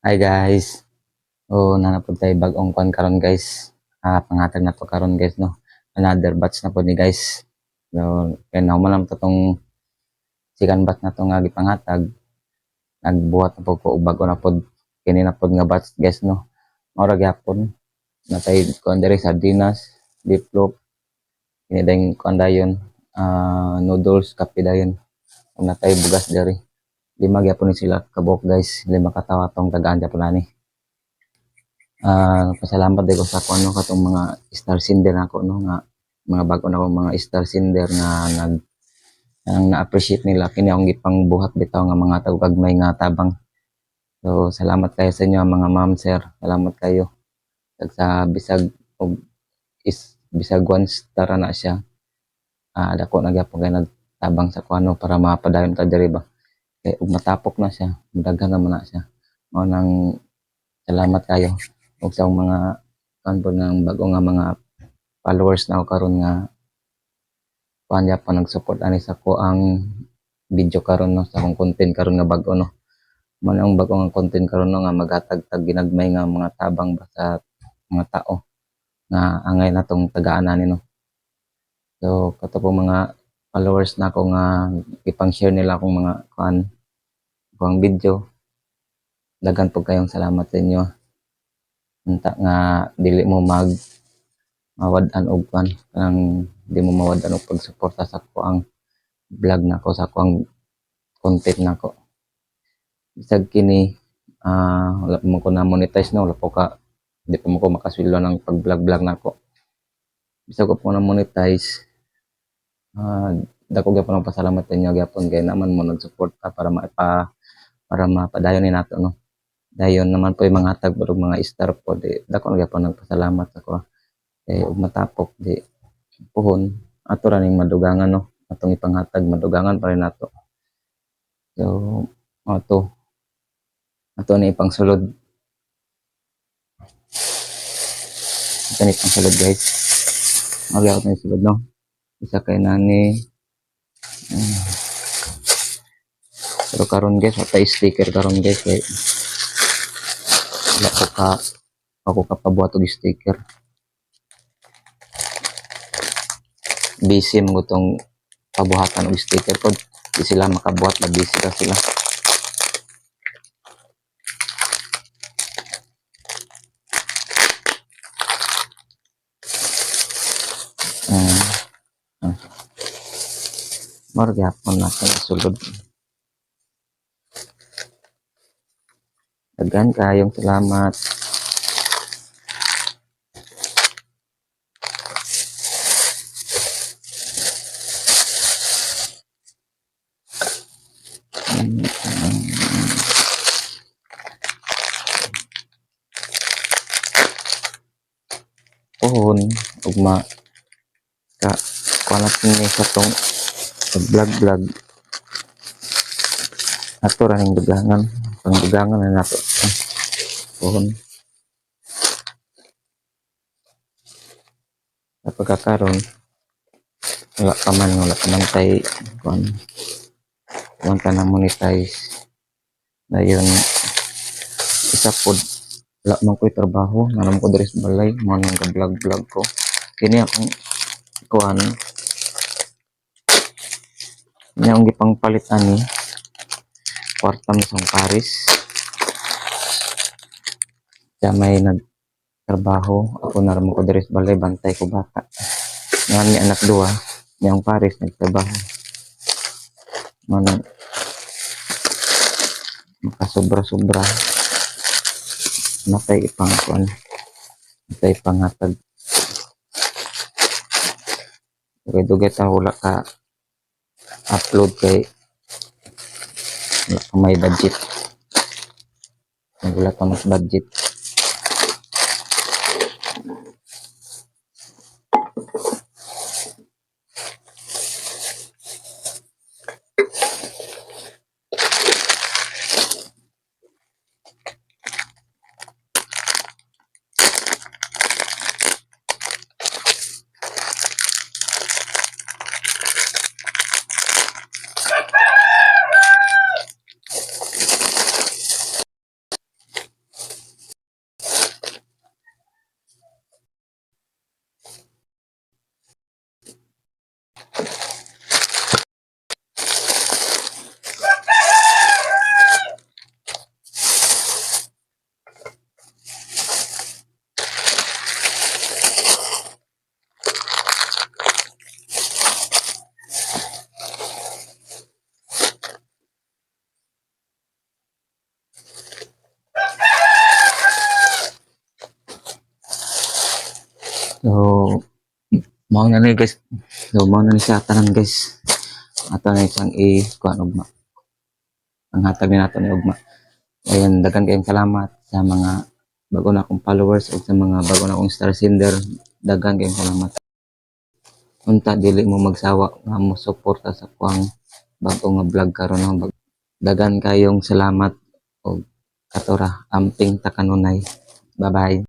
Hi guys. Nanapod tayo bagong kwan karon guys. Pangatag na to karon guys no. Another batch na po ni guys. So, kaya na man to tong second batch na to nga gipangatag. Nagbuhat na po ko bago na pod kini na pod nga batch guys no. Mao ra gyapon. Natay kuan diri sardinas, diplop, kini dayong kuan dayon, noodles, kape dayon. Natay bugas diri. Lima gyapon ni sila kabuok guys. Lima katawa tong tagaan gyapon ani. Pasalamat din ko sa kung ano katong mga star sender nako no nga mga bago na akong mga star sender nga ang na-appreciate nila kini akong gipang buhat bitaw nga mga tagugagmay nga tabang. So salamat kayo sa inyo mga ma'am sir. Salamat kayo. Sa bisag og bisag one star na siya. Dako na gyapon kay nagtabang sa kuano para mapadayon ta diri ba. Kay ug matapok na siya, daghan naman na siya. Mao nang salamat kayo ug sa mga kanpo ng bago nga mga followers na ako karon nga kuanya pa nag-support ani sa ko ang video karon no sa akong content karon nga bago no. Man ang bago nga content karon no nga maghatag-tag ginagmay nga mga tabang ba sa mga tao nga angay natong tagaan ani no. So kato po mga followers na ako nga ipang-share nila akong mga akong video. Daghan po kayong salamat sa inyo. Unta nga dili mo mawad-an og kanang di mo mawad-an og pagsuporta sa ko ang vlog nako sa ko ang content nako. Bisag kini wala pa mo ko na monetize no, wala po ka di pa mo ko makasweldo ng pag-vlog nako. Bisag ko po na monetize dako gyapon ang pasalamat ninyo gyapon kay naman mo nagsuporta para mapadayon ni nato no. Dayon naman po yung mga hatag mga star po di dako na gyapon nagpasalamat ako. Ug matapok di puhon ato ra ning madugangan no atong ipanghatag madugangan pa rin nato. So ato ni ipangsulod guys. Magi ako ni sulod no. Isa kay nani pero karon guys wala sticker karon guys kay wala ako kapabuhat og sticker. Busy mo tong pabuhatan og sticker ko. Di sila makabuhat na busy ka sila. Maro gyapon natin sulod. Daghan kayong salamat. Puhon ugma ka kuanat ni sa tong vlog ato ra ning dugangan pangdugangan na nato puhon sa pagkakaroon wala pa man tay kuan ka na monetize dayon isa pod wala man ko'y trabaho nalam ko diri sa balay mo nang vlog ko kini akong kuan niya ang gipang palit ani kwarta mo sa Paris kaya may nagtrabaho ako naram ko diri sa balay bantay ko bata nga ni anak duwa niyang Paris nagtrabaho man makasobra-sobra natay ipang kuan natay panghatag dugay ta wala ka upload kay wala ka may budget wala ka mas budget. So mao na ni guys. So mao na ni siya tanan guys. Ato na isang kuan ugma. Ang hatag ni nato ni ugma. Ayan, daghan kayong salamat sa mga bago na akong followers o sa mga bago na akong star sender. Daghan kayong salamat. Unta dili mo magsawa nga mo suporta sa kuang bago nga vlog karon ng daghan kayong salamat o katora amping ta kanunay. Bye bye.